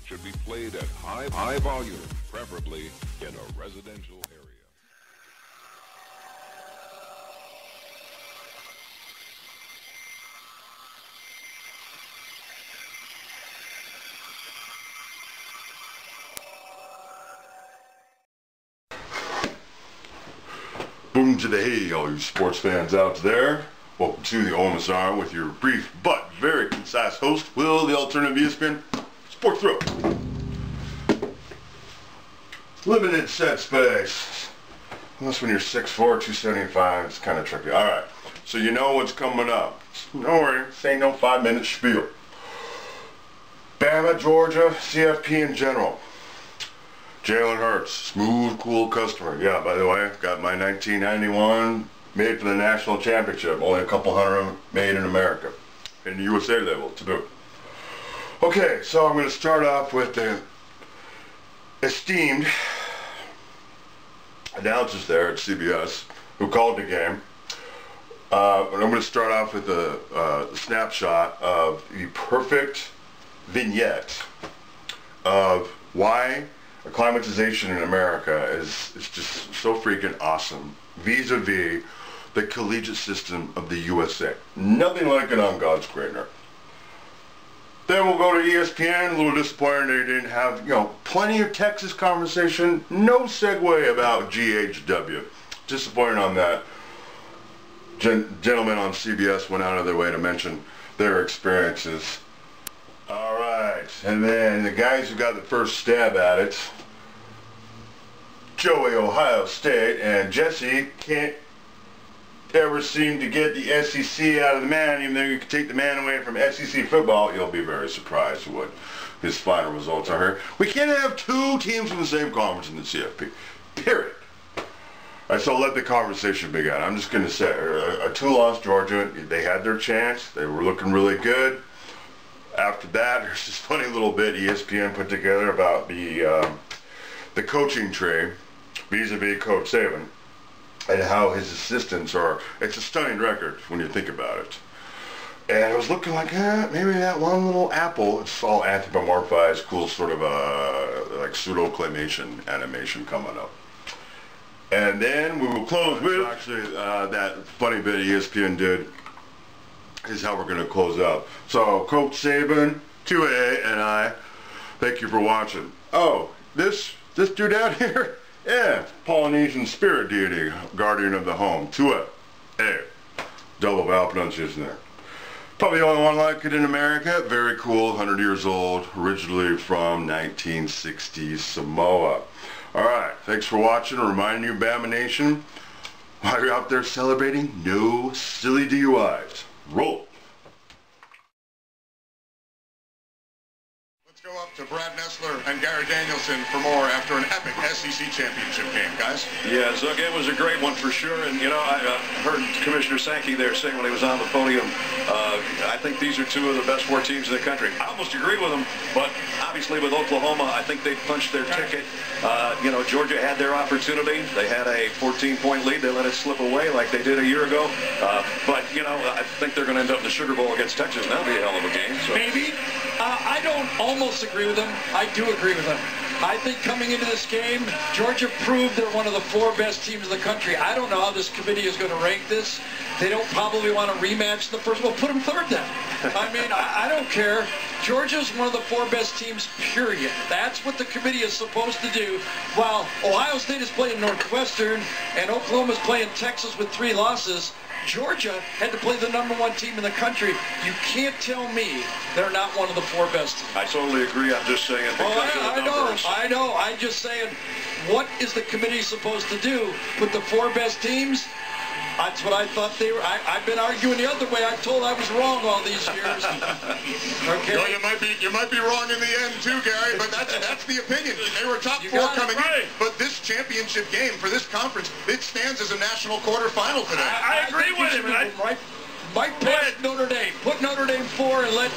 should be played at high volume, preferably in a residential area. Boom to the hay, all you sports fans out there. Welcome to the OMSR with your brief but very concise host, Will, the alternative ESPN Sports Throw. Limited set space. Unless when you're 6'4", 275, it's kind of tricky. Alright, so you know what's coming up. Don't worry, this ain't no 5-minute spiel. Bama, Georgia, CFP in general. Jalen Hurts, smooth, cool customer. Yeah, by the way, got my 1991 made for the national championship. Only a couple hundred of them made in America. In the USA level, to boot. Okay, so I'm going to start off with the esteemed announcers there at CBS who called the game. And I'm going to start off with the snapshot of the perfect vignette of why acclimatization in America is just so freaking awesome vis-a-vis the collegiate system of the USA. Nothing like it on God's green earth. Then we'll go to ESPN. A little disappointed they didn't have, plenty of Texas conversation. No segue about GHW. Disappointed on that. Gentlemen on CBS went out of their way to mention their experiences. Alright, and then the guys who got the first stab at it, Joey, Ohio State, and Jesse can't ever seem to get the SEC out of the man. Even though you can take the man away from SEC football, you'll be very surprised what his final results are here. We can't have two teams from the same conference in the CFP, period. Alright, so let the conversation begin. I'm just going to say, a 2-loss Georgia, they had their chance, they were looking really good. After that, there's this funny little bit ESPN put together about the coaching tree vis-a-vis Coach Saban and how his assistants are. It's a stunning record when you think about it. And it was looking like, maybe that one little apple. It's all anthropomorphized, cool sort of like pseudo-claymation animation coming up. And then we will close with actually that funny bit ESPN did. Is how we're going to close out. So, Coach Saban, 2A, and I, thank you for watching. Oh, this dude out here? Yeah, Polynesian spirit deity, guardian of the home, 2A. A. Double vowel pronunciation there. Probably the only one like it in America. Very cool, 100 years old, originally from 1960 Samoa. Alright, thanks for watching. Reminding you, Bama Nation, while you're out there celebrating, no silly DUIs. Roll. Let's go up to Brad Nessler and Gary Danielson for more after an epic SEC championship game, guys. Yeah, Zug, it was a great one for sure. And, I heard Commissioner Sankey there saying when he was on the podium, I think these are two of the best 4 teams in the country. I almost agree with him, but obviously with Oklahoma, I think they punched their ticket. Georgia had their opportunity. They had a 14-point lead. They let it slip away like they did a year ago. But I think they're going to end up in the Sugar Bowl against Texas. That'll be a hell of a game. So. Maybe. I don't almost agree with them. I do agree with them. I think coming into this game, Georgia proved they're one of the 4 best teams in the country. I don't know how this committee is going to rank this. They don't probably want to rematch the first. Well, put them third then. I mean, I don't care. Georgia's one of the 4 best teams, period. That's what the committee is supposed to do. While Ohio State is playing Northwestern and Oklahoma's playing Texas with 3 losses, Georgia had to play the #1 team in the country. You can't tell me they're not one of the 4 best teams. I totally agree. I'm just saying because I know. I'm just saying, what is the committee supposed to do? Put the 4 best teams? That's what I thought they were. I've been arguing the other way. I'm told I was wrong all these years. Okay. Well, you might be wrong in the end too, Gary. But that's the opinion. They were top 4 coming in. But this championship game for this conference, it stands as a national quarterfinal today. I agree with him. Might pass Notre Dame. Put Notre Dame 4 and let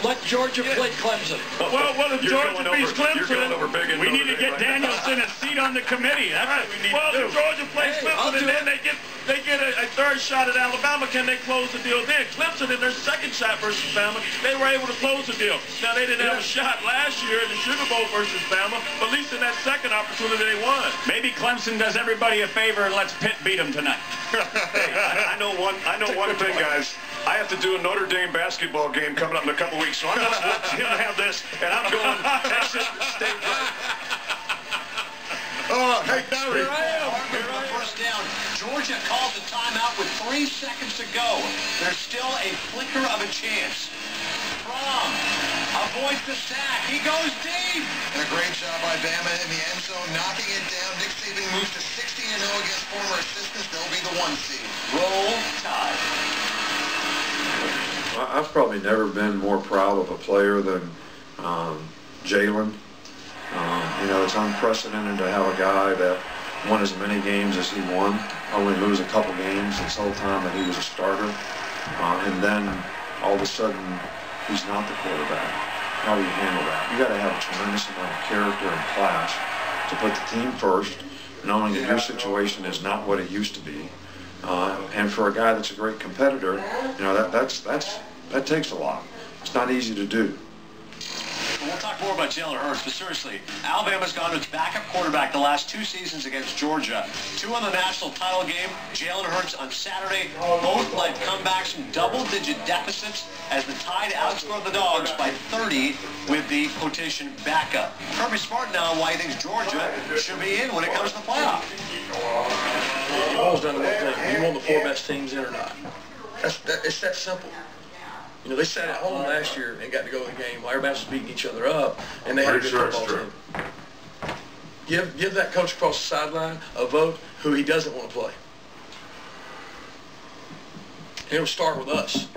let Georgia play Clemson. Well, if Georgia beats Clemson, we need to get Danielson a seat on the committee. That's what we need to do. If Georgia plays Clemson, and then they get a third shot at Alabama, can they close the deal then? Clemson, in their second shot versus Bama, they were able to close the deal. Now, they didn't have a shot last year in the Sugar Bowl versus Bama, but at least in that second opportunity, they won. Maybe Clemson does everybody a favor and lets Pitt beat them tonight. Hey, I know one thing, guys. I have to do a Notre Dame basketball game coming up in a couple weeks, so I'm going to let him have this, and I'm going exit state right. Oh, hey, Barry. Here I am. First down. Georgia calls a timeout with 3 seconds to go. There's still a flicker of a chance. Fromm avoids the sack. He goes deep. And a great job by Bama in the end zone, knocking it down. Nick Saban moves to 16-0 against former assistants. They'll be the 1 seed. Roll Tide. I've probably never been more proud of a player than Jalen. You know, it's unprecedented to have a guy that won as many games as he won, only lose a couple games this whole time that he was a starter, and then all of a sudden he's not the quarterback. How do you handle that? You got to have a tremendous amount of character and class to put the team first, knowing that your situation is not what it used to be. And for a guy that's a great competitor, you know, that takes a lot. It's not easy to do. We'll talk more about Jalen Hurts, but seriously, Alabama's gone to its backup quarterback the last 2 seasons against Georgia. 2 in the national title game. Jalen Hurts on Saturday. Both led comebacks from double-digit deficits as the Tide outscored the Dogs by 30 with the quotation backup. Kirby Smart now why he thinks Georgia should be in when it comes to the playoff. It boils down to one thing. Do you want the 4 best teams in or not? It's that simple. You know, they sat at home last year and got to go to the game while everybody was beating each other up, and they had a good football team. Give that coach across the sideline a vote who he doesn't want to play. And it'll start with us.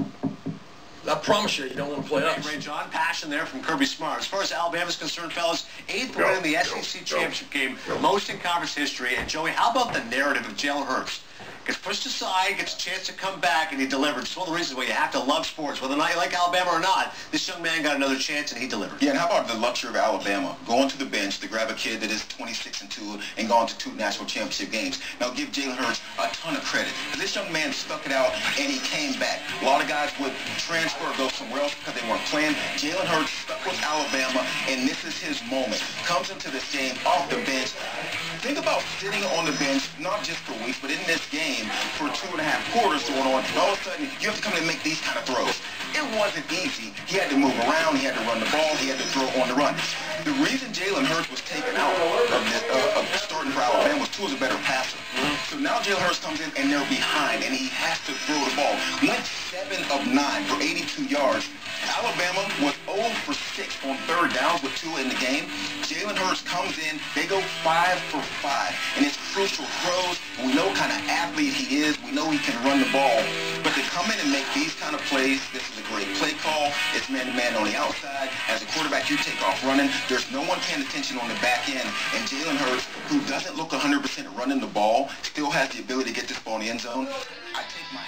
I promise you don't want to play us. Ray John, passion there from Kirby Smart. As far as Alabama's concerned, fellas, 8th win in the SEC championship game, most in conference history. And Joey, how about the narrative of Jalen Hurts? Gets pushed aside, gets a chance to come back, and he delivered. It's one of the reasons why you have to love sports. Whether or not you like Alabama or not, this young man got another chance, and he delivered. Yeah, and how about the luxury of Alabama? Going to the bench to grab a kid that is 26-2 and gone to 2 national championship games. Now give Jalen Hurts a ton of credit. This young man stuck it out, and he came back. A lot of guys would transfer or go somewhere else because they weren't playing. Jalen Hurts stuck with Alabama, and this is his moment. Comes into this game off the bench. Think about sitting on the bench, not just for weeks, but in this game for 2.5 quarters going on, and all of a sudden you have to come in and make these kind of throws. It wasn't easy. He had to move around, he had to run the ball, he had to throw on the run. The reason Jalen Hurts was taken out of starting for Alabama was 2 as a better passer. So now Jalen Hurts comes in and they're behind, and he has to throw the ball. Went 7 of 9 for 82 yards. Alabama was 0 for 6 on 3rd downs with 2 in the game. Jalen Hurts comes in, they go 5 for 5, and it's crucial throws. We know what kind of athlete he is. We know he can run the ball. But to come in and make these kind of plays, this is a great play call. It's man-to-man on the outside. As a quarterback, you take off running. There's no one paying attention on the back end. And Jalen Hurts, who doesn't look 100% running the ball, still has the ability to get this ball in the end zone. I take my